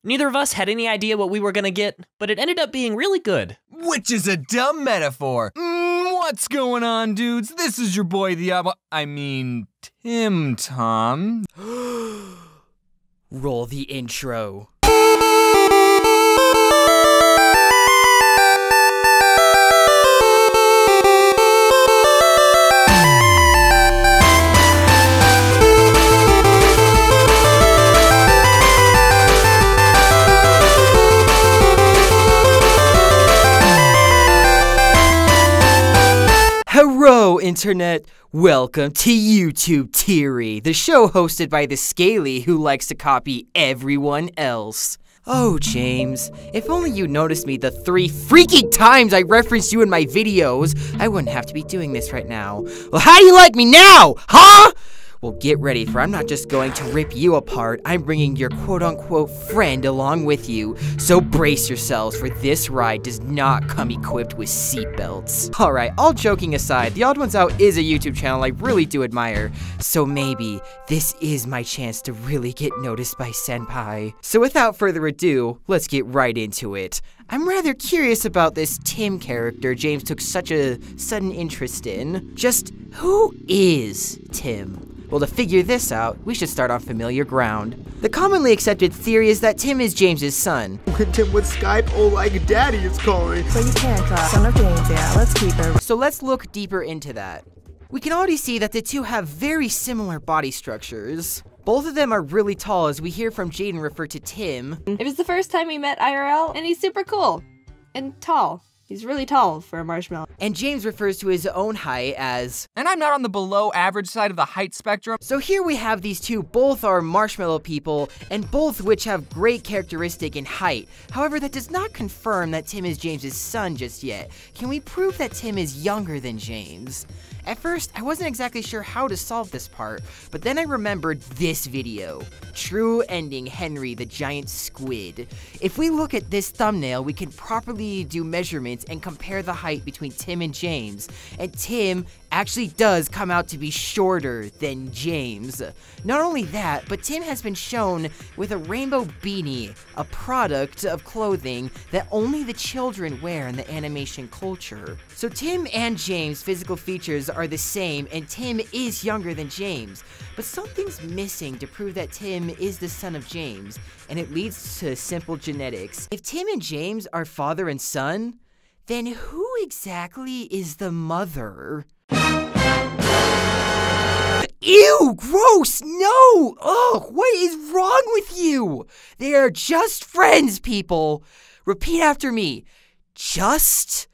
Neither of us had any idea what we were gonna get, but it ended up being really good. Which is a dumb metaphor. What's going on, dudes? This is your boy, TimTom. Roll the intro. Hello, Internet! Welcome to YouTube Teory, the show hosted by the Scaly who likes to copy everyone else. Oh, James, if only you noticed me the 3 freaking times I referenced you in my videos, I wouldn't have to be doing this right now. Well, how do you like me now, huh? Well, get ready, for I'm not just going to rip you apart, I'm bringing your quote-unquote friend along with you. So brace yourselves, for this ride does not come equipped with seatbelts. Alright, all joking aside, The Odd Ones Out is a YouTube channel I really do admire, so maybe this is my chance to really get noticed by Senpai. So without further ado, let's get right into it. I'm rather curious about this Tim character James took such a sudden interest in. Just who is Tim? Well, to figure this out, we should start on familiar ground. The commonly accepted theory is that Tim is James's son. When Tim would Skype, oh, like daddy is calling. So you can't son of James, yeah, let's keep it. So let's look deeper into that. We can already see that the two have very similar body structures. Both of them are really tall, as we hear from Jaden refer to Tim. It was the first time we met IRL, and he's super cool. And tall. He's really tall for a marshmallow. And James refers to his own height as... And I'm not on the below average side of the height spectrum. So here we have these two, both are marshmallow people, and both which have great characteristic in height. However, that does not confirm that Tim is James's son just yet. Can we prove that Tim is younger than James? At first, I wasn't exactly sure how to solve this part, but then I remembered this video. True Ending Henry the Giant Squid. If we look at this thumbnail, we can properly do measurements and compare the height between Tim and James. And Tim actually does come out to be shorter than James. Not only that, but Tim has been shown with a rainbow beanie, a product of clothing that only the children wear in the animation culture. So Tim and James' physical features are the same, and Tim is younger than James. But something's missing to prove that Tim is the son of James, and it leads to simple genetics. If Tim and James are father and son, then who exactly is the mother? Ew, gross, no! Ugh, what is wrong with you? They are just friends, people. Repeat after me. Just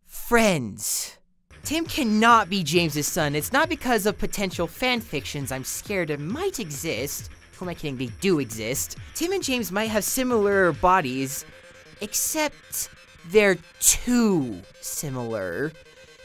friends. Tim cannot be James's son. It's not because of potential fan fictions I'm scared it might exist. Who am I kidding? They do exist. Tim and James might have similar bodies, except they're too similar.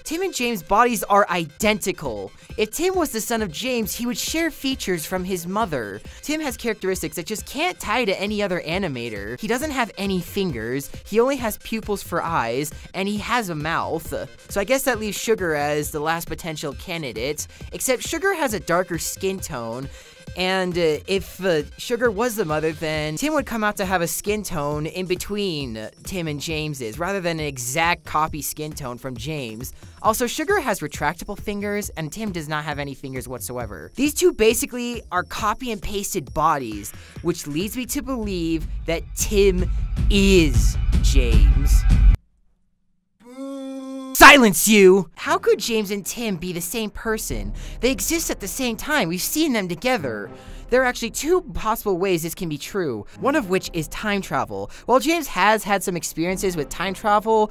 Tim and James' bodies are identical. If Tim was the son of James, he would share features from his mother. Tim has characteristics that just can't tie to any other animator. He doesn't have any fingers, he only has pupils for eyes, and he has a mouth. So I guess that leaves Shgurr as the last potential candidate, except Shgurr has a darker skin tone. And if Shgurr was the mother, then Tim would come out to have a skin tone in between Tim and James's, rather than an exact copy skin tone from James. Also, Shgurr has retractable fingers, and Tim does not have any fingers whatsoever. These two basically are copy and pasted bodies, which leads me to believe that Tim is James. Silence you! How could James and Tim be the same person? They exist at the same time, we've seen them together. There are actually 2 possible ways this can be true, one of which is time travel. While James has had some experiences with time travel,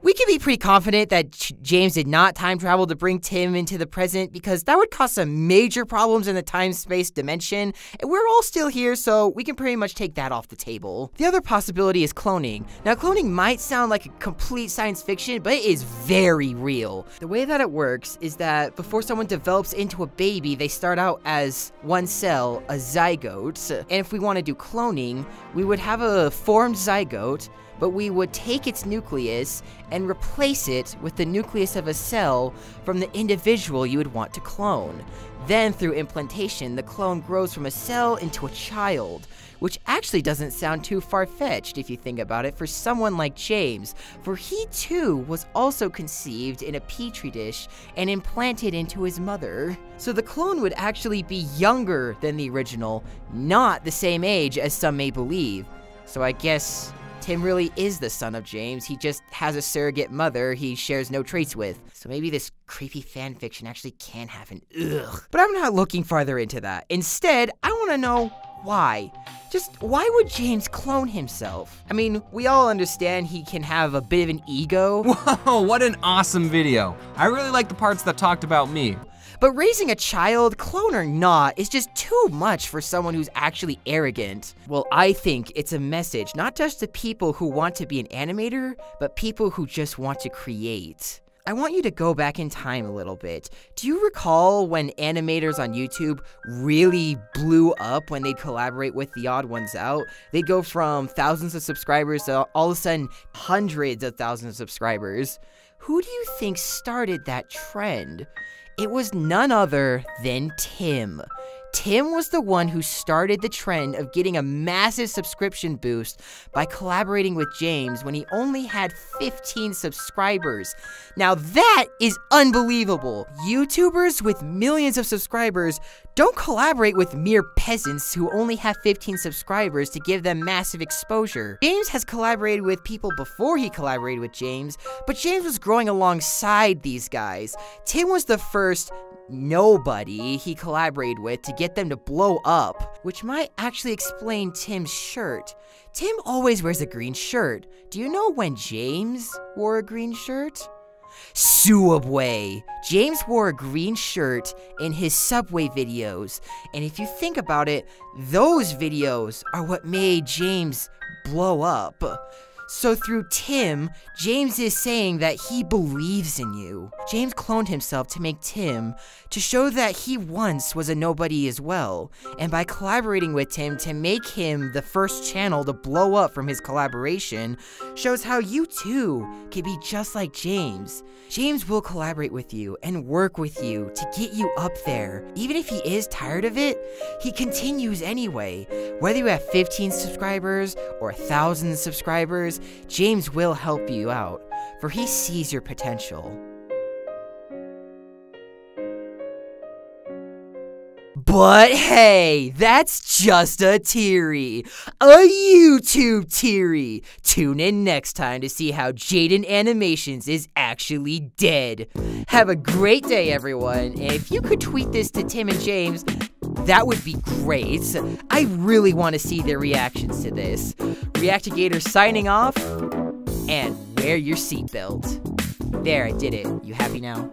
we can be pretty confident that James did not time travel to bring Tim into the present, because that would cause some major problems in the time-space dimension, and we're all still here, so we can pretty much take that off the table. The other possibility is cloning. Now, cloning might sound like a complete science fiction, but it is very real. The way that it works is that before someone develops into a baby, they start out as one cell, a zygote, and if we want to do cloning, we would have a formed zygote, but we would take its nucleus and replace it with the nucleus of a cell from the individual you would want to clone. Then, through implantation, the clone grows from a cell into a child. which actually doesn't sound too far-fetched if you think about it for someone like James, for he too was also conceived in a petri dish and implanted into his mother. So the clone would actually be younger than the original, not the same age as some may believe. So I guess Tim really is the son of James, he just has a surrogate mother he shares no traits with. So maybe this creepy fanfiction actually can happen. Ugh. But I'm not looking farther into that. Instead, I want to know why. Just why would James clone himself? I mean, we all understand he can have a bit of an ego. Whoa, what an awesome video. I really like the parts that talked about me. But raising a child, clone or not, is just too much for someone who's actually arrogant. Well, I think it's a message, not just to people who want to be an animator, but people who just want to create. I want you to go back in time a little bit. Do you recall when animators on YouTube really blew up when they'd collaborate with The Odd Ones Out? They'd go from thousands of subscribers to all of a sudden hundreds of thousands of subscribers. Who do you think started that trend? It was none other than Tim. Tim was the one who started the trend of getting a massive subscription boost by collaborating with James when he only had 15 subscribers. Now that is unbelievable. YouTubers with millions of subscribers don't collaborate with mere peasants who only have 15 subscribers to give them massive exposure. James has collaborated with people before he collaborated with James, but James was growing alongside these guys. Tim was the first nobody he collaborated with to get them to blow up, which might actually explain Tim's shirt. Tim always wears a green shirt. Do you know when James wore a green shirt? Subway. James wore a green shirt in his Subway videos, and if you think about it, those videos are what made James blow up. So through Tim, James is saying that he believes in you. James cloned himself to make Tim, to show that he once was a nobody as well. And by collaborating with Tim to make him the first channel to blow up from his collaboration, shows how you too can be just like James. James will collaborate with you and work with you to get you up there. Even if he is tired of it, he continues anyway. Whether you have 15 subscribers or 1,000 subscribers, James will help you out, for he sees your potential. But hey, that's just a Teory. A YouTube Teory. Tune in next time to see how Jaden Animations is actually dead. Have a great day, everyone. And if you could tweet this to Tim and James, that would be great. I really want to see their reactions to this. Reactigator signing off, and wear your seatbelt. There, I did it. You happy now?